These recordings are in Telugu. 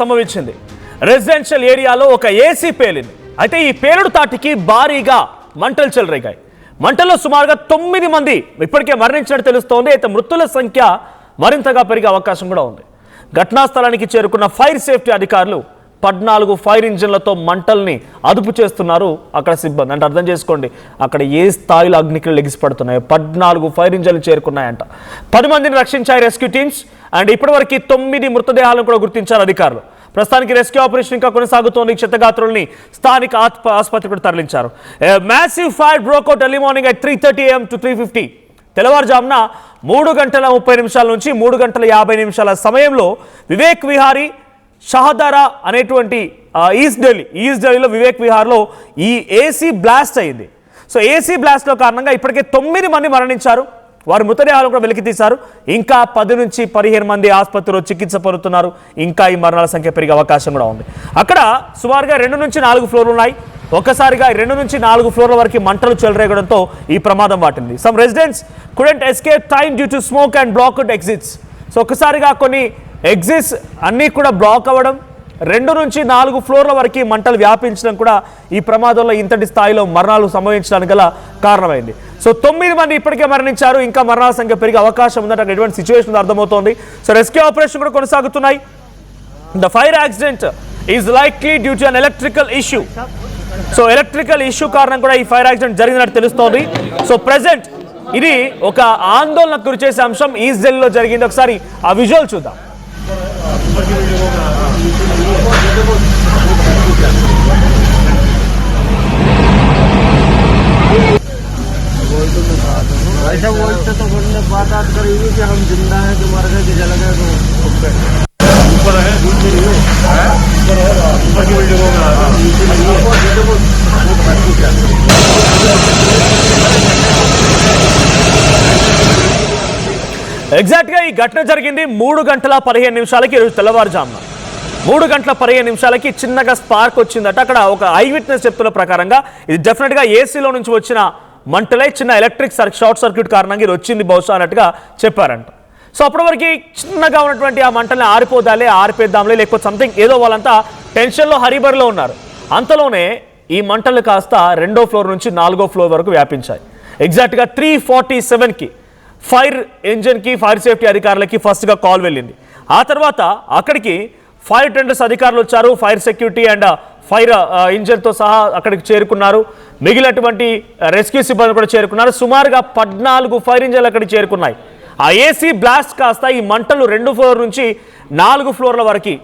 సంభవించింది. రెసిడెన్షియల్ ఏరియాలో ఒక ఏసీ పేలింది. అయితే ఈ పేలుడు తాటికి భారీగా మంటలు చెలరేగాయి. మంటల్లో సుమారుగా 9 మంది ఇప్పటికే మరణించినట్టు తెలుస్తోంది. అయితే మృతుల సంఖ్య మరింతగా పెరిగే అవకాశం కూడా ఉంది. ఘటనా స్థలానికి చేరుకున్న ఫైర్ సేఫ్టీ అధికారులు 14 ఫైర్ ఇంజిన్లతో మంటల్ని అదుపు చేస్తున్నారు అక్కడ సిబ్బంది. అంటే అర్థం చేసుకోండి, అక్కడ ఏ స్థాయిలో అగ్నికిలు ఎగిసిపడుతున్నాయో 14 ఫైర్ ఇంజిన్లు చేరుకున్నాయంట. 10 మందిని రక్షించాయి రెస్క్యూ టీమ్స్. అండ్ ఇప్పటివరకు 9 మృతదేహాలను కూడా గుర్తించారు అధికారులు. ప్రస్తుతానికి రెస్క్యూ ఆపరేషన్ ఇంకా కొనసాగుతోంది. క్షతగాత్రుల్ని స్థానిక ఆసుపత్రికి తరలించారు. Massive fire breakout early morning at 3:30 AM to 3:50. తెల్లవారుజామున 3:30 నుంచి 3:50 సమయంలో వివేక్ విహారీ షహదారా అనేటువంటి ఈస్ట్ ఢిల్లీలో వివేక్ విహార్లో ఈ ఏసీ బ్లాస్ట్ అయింది. సో ఏసీ బ్లాస్ట్లో కారణంగా ఇప్పటికే 9 మంది మరణించారు. వారి మృతదేహాలు కూడా వెలికి తీశారు. ఇంకా 10 నుంచి 15 మంది ఆసుపత్రిలో చికిత్స పొందుతున్నారు. ఇంకా ఈ మరణాల సంఖ్య పెరిగే అవకాశం కూడా ఉంది. అక్కడ సుమారుగా 2 నుంచి 4 ఫ్లోర్లు ఉన్నాయి. ఒక్కసారిగా 2 నుంచి 4 ఫ్లోర్ల వరకు మంటలు చెలరేగడంతో ఈ ప్రమాదం వాటింది. Some residents couldn't escape time due to smoke and blocked exits. So ఒక్కసారిగా కొన్ని ఎగ్జిట్స్ అన్నీ కూడా బ్లాక్ అవ్వడం, 2 నుంచి 4 ఫ్లోర్ల వరకు మంటలు వ్యాపించడం కూడా ఈ ప్రమాదంలో ఇంతటి స్థాయిలో మరణాలు సంభవించడానికి గల కారణమైంది. సో 9 మంది ఇప్పటికే మరణించారు. ఇంకా మరణాల సంఖ్య పెరిగే అవకాశం ఉందంటే అక్కడ ఎటువంటి సిచ్యువేషన్ అర్థమవుతోంది. సో రెస్క్యూ ఆపరేషన్ కూడా కొనసాగుతున్నాయి. The fire accident is likely due to an electrical issue. So electrical issue కారణం కూడా ఈ ఫైర్ యాక్సిడెంట్ జరిగినట్టు తెలుస్తోంది. సో ప్రెసెంట్ ఇది ఒక ఆందోళనకు గురి చేసే అంశం ఈస్ట్ ఢిల్లీలో జరిగింది. ఒకసారి ఆ విజువల్ చూద్దాం. ऐसा बोलते तो बोलने बात करेगी कि हम जिंदा हैं कि मर गए कि जल गए तो ऊपर है नीचे नहीं है ऊपर की बिल्डिंग होगा नीचे नहीं है. ఎగ్జాక్ట్గా ఈ ఘటన జరిగింది 3:15 ఈరోజు తెల్లవారుజామున 3:15 చిన్నగా స్పార్క్ వచ్చిందట. అక్కడ ఒక ఐ విట్నెస్ చెప్తున్న ప్రకారంగా ఇది డెఫినెట్గా ఏసీలో నుంచి వచ్చిన మంటలే, చిన్న ఎలక్ట్రిక్ షార్ట్ సర్క్యూట్ కారణంగా ఇది వచ్చింది బహుశా అన్నట్టుగా చెప్పారంట. సో అప్పటి వరకు చిన్నగా ఉన్నటువంటి ఆ మంటల్ని ఆరిపేద్దాంలే లేకపోతే సంథింగ్ ఏదో వాళ్ళంతా టెన్షన్లో హరిబరిలో ఉన్నారు. అంతలోనే ఈ మంటలు కాస్త 2వ ఫ్లోర్ నుంచి 4వ ఫ్లోర్ వరకు వ్యాపించాయి. ఎగ్జాక్ట్గా 3:47కి ఫైర్ ఇంజిన్కి ఫైర్ సేఫ్టీ అధికారులకి ఫస్ట్గా కాల్ వెళ్ళింది. ఆ తర్వాత అక్కడికి ఫైర్ టెండర్స్ అధికారులు వచ్చారు. ఫైర్ సెక్యూరిటీ అండ్ ఫైర్ ఇంజిన్తో సహా అక్కడికి చేరుకున్నారు. మిగిలినటువంటి రెస్క్యూ సిబ్బంది కూడా చేరుకున్నారు. సుమారుగా 14 ఫైర్ ఇంజిన్లు అక్కడికి చేరుకున్నాయి. ఆ ఏసీ బ్లాస్ట్ కాస్త ఈ మంటలు 2 ఫ్లోర్ నుంచి 4 ఫ్లోర్ల వరకు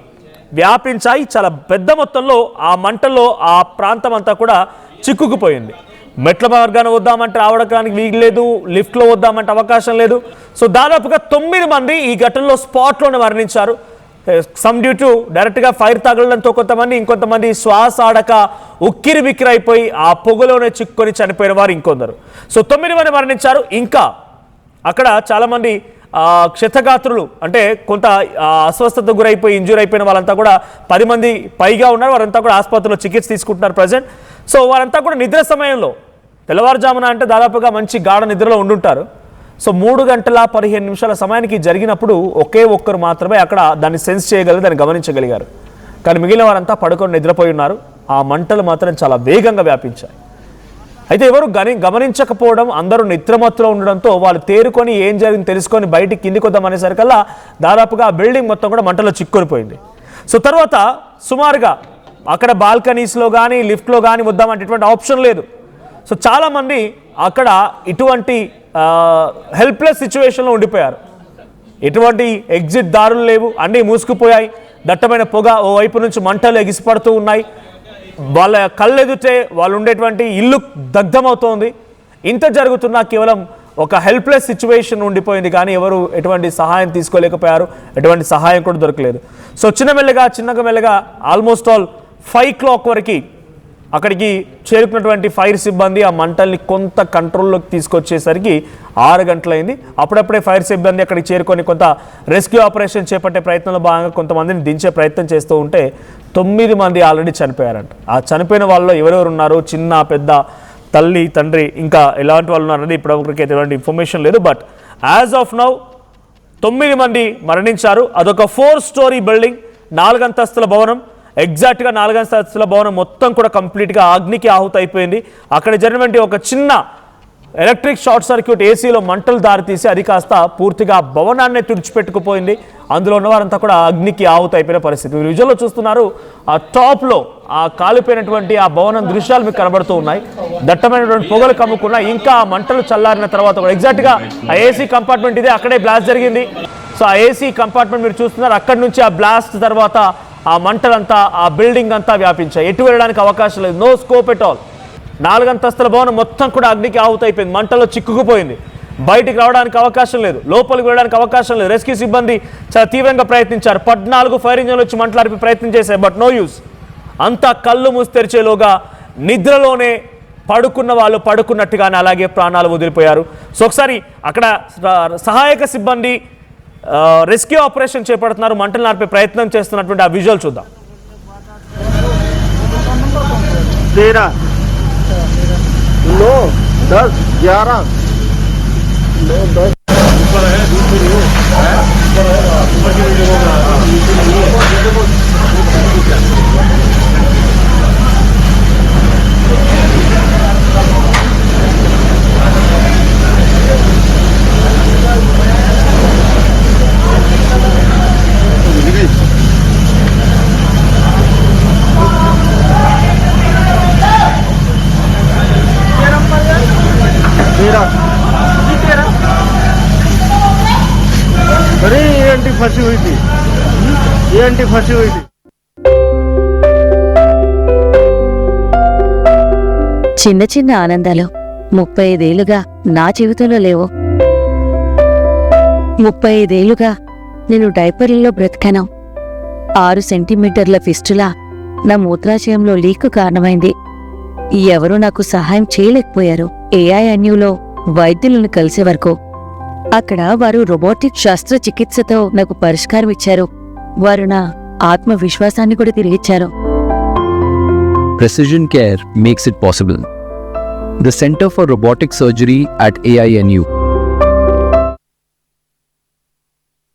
వ్యాపించాయి. చాలా పెద్ద మొత్తంలో ఆ మంటల్లో ఆ ప్రాంతం అంతా కూడా చిక్కుకుపోయింది. మెట్ల మార్గాన వద్దామంటే రావడానికి వీల్లేదు, లిఫ్ట్లో వద్దామంటే అవకాశం లేదు. సో దాదాపుగా 9 మంది ఈ ఘటనలో స్పాట్లోనే మరణించారు. సమ్ డ్యూ టు డైరెక్ట్గా ఫైర్ తగలడంతో కొంతమంది, ఇంకొంతమంది శ్వాస ఆడక ఉక్కిరి బిక్కిరి అయిపోయి ఆ పొగలోనే చిక్కుకొని చనిపోయిన వారు ఇంకొందరు. సో 9 మంది మరణించారు. ఇంకా అక్కడ చాలామంది క్షతగాత్రులు అంటే కొంత అస్వస్థతకు గురైపోయి ఇంజూర్ అయిపోయిన వాళ్ళంతా కూడా 10 మంది పైగా ఉన్నారు. వారంతా కూడా ఆసుపత్రిలో చికిత్స తీసుకుంటున్నారు ప్రజెంట్. సో వారంతా కూడా నిద్ర సమయంలో తెల్లవారుజామున అంటే దాదాపుగా మంచి గాఢ నిద్రలో ఉండుంటారు. సో 3:15 సమయానికి జరిగినప్పుడు ఒకే ఒక్కరు మాత్రమే అక్కడ దాన్ని సెన్స్ చేయగలిగి దాన్ని గమనించగలిగారు. కానీ మిగిలిన వారంతా పడుకొని నిద్రపోయి ఉన్నారు. ఆ మంటలు మాత్రం చాలా వేగంగా వ్యాపించాయి. అయితే ఎవరు గమనించకపోవడం, అందరూ నిద్రమత్తులో ఉండడంతో వాళ్ళు తేరుకొని ఏం జరిగింది తెలుసుకొని బయటికి కిందికి వద్దామనేసరికల్లా దాదాపుగా ఆ బిల్డింగ్ మొత్తం కూడా మంటలో చిక్కురిపోయింది. సో తర్వాత సుమారుగా అక్కడ బాల్కనీస్లో కానీ లిఫ్ట్లో కానీ వద్దామంటే ఇటువంటి ఆప్షన్ లేదు. సో చాలామంది అక్కడ ఇటువంటి హెల్ప్లెస్ సిచ్యువేషన్లో ఉండిపోయారు. ఎటువంటి ఎగ్జిట్ దారులు లేవు, అన్నీ మూసుకుపోయాయి. దట్టమైన పొగ, ఓ వైపు నుంచి మంటలు ఎగిసిపడుతూ ఉన్నాయి. వాళ్ళ కళ్ళెదుటే వాళ్ళు ఉండేటువంటి ఇల్లు దగ్ధమవుతోంది. ఇంత జరుగుతున్నా కేవలం ఒక హెల్ప్లెస్ సిచ్యువేషన్ ఉండిపోయింది. కానీ ఎవరు ఎటువంటి సహాయం తీసుకోలేకపోయారు, ఎటువంటి సహాయం కూడా దొరకలేదు. సో చిన్నగా మెల్లగా ఆల్మోస్ట్ ఆల్ 5 o'clock వరకు అక్కడికి చేరుకున్నటువంటి ఫైర్ సిబ్బంది ఆ మంటల్ని కొంత కంట్రోల్లోకి తీసుకొచ్చేసరికి 6 గంటలైంది. అప్పుడప్పుడే ఫైర్ సిబ్బంది అక్కడికి చేరుకొని కొంత రెస్క్యూ ఆపరేషన్ చేపట్టే ప్రయత్నంలో భాగంగా కొంతమందిని దించే ప్రయత్నం చేస్తూ ఉంటే 9 మంది ఆల్రెడీ చనిపోయారంట. ఆ చనిపోయిన వాళ్ళలో ఎవరెవరు ఉన్నారు, చిన్న పెద్ద, తల్లి తండ్రి, ఇంకా ఎలాంటి వాళ్ళు ఉన్నారనేది ఇప్పటివరకు ఎటువంటి ఇన్ఫర్మేషన్ లేదు. బట్ యాజ్ ఆఫ్ నౌ 9 మంది మరణించారు. అదొక 4 story బిల్డింగ్. 4 అంతస్తుల భవనం, ఎగ్జాక్ట్గా 4 అంతస్తుల భవనం మొత్తం కూడా కంప్లీట్గా అగ్నికి ఆహుతి అయిపోయింది. అక్కడ జరిగినటువంటి ఒక చిన్న ఎలక్ట్రిక్ షార్ట్ సర్క్యూట్ ఏసీలో మంటలు దారితీసి అది కాస్త పూర్తిగా భవనాన్ని తుడిచిపెట్టుకుపోయింది. అందులో ఉన్నవారంతా కూడా అగ్నికి ఆహుతి అయిపోయిన పరిస్థితి. మీరు విజువల్లో చూస్తున్నారు, ఆ టాప్లో ఆ కాలిపోయినటువంటి ఆ భవనం దృశ్యాలు మీకు కనబడుతూ ఉన్నాయి. దట్టమైనటువంటి పొగలు కమ్ముకున్నా ఇంకా ఆ మంటలు చల్లారిన తర్వాత కూడా ఎగ్జాక్ట్గా ఆ ఏసీ కంపార్ట్మెంట్ ఇదే, అక్కడే బ్లాస్ట్ జరిగింది. సో ఆ ఏసీ కంపార్ట్మెంట్ మీరు చూస్తున్నారు, అక్కడి నుంచి ఆ బ్లాస్ట్ తర్వాత ఆ మంటలంతా ఆ బిల్డింగ్ అంతా వ్యాపించాయి. ఎటు వెళ్ళడానికి అవకాశం లేదు, నో స్కోప్ ఎట్ ఆల్. 4 అంతస్తుల భవనం మొత్తం కూడా అగ్నికి ఆహుతి అయిపోయింది, మంటల్లో చిక్కుకుపోయింది. బయటికి రావడానికి అవకాశం లేదు, లోపలికి వెళ్ళడానికి అవకాశం లేదు. రెస్క్యూ సిబ్బంది చాలా తీవ్రంగా ప్రయత్నించారు. 14 ఫైర్ ఇంజన్లు వచ్చి మంటలార్పి ప్రయత్నం చేశాయి, బట్ నో యూస్. అంతా కళ్ళు మూసి తెరిచేలోగా నిద్రలోనే పడుకున్న వాళ్ళు పడుకున్నట్టుగానే అలాగే ప్రాణాలు వదిలిపోయారు. సో ఒకసారి అక్కడ సహాయక సిబ్బంది రెస్క్యూ ఆపరేషన్ చేపడుతున్నారు, మంటలు నార్పే ప్రయత్నం చేస్తున్నటువంటి ఆ విజువల్ చూద్దాం. 13 9 10 11 9 10 ऊपर है दूसरी है ऊपर की बिल्डिंग होगा अरे ये आंटी फंसी हुई थी, ये आंटी फंसी हुई थी. చిన్న చిన్న ఆనందాలు 35 ఏళ్లుగా నా జీవితంలో లేవు. 35 ఏళ్లుగా నేను డైపర్లలో బ్రతికాను. 6 సెంటీమీటర్ల ఫిస్టులా నా మూత్రాశయంలో లీకు కారణమైంది. ఎవరూ నాకు సహాయం చేయలేకపోయారు. ఏఐఎన్యూలో వైద్యులను కలిసే వరకు అక్కడ వారు రోబోటిక్ శస్త్రచికిత్సతో నాకు పరిష్కారం ఇచ్చారు. వారు నా ఆత్మవిశ్వాసాన్ని కూడా తిరిగిచ్చారు. Precision care makes it possible. The Center for Robotic Surgery at AINU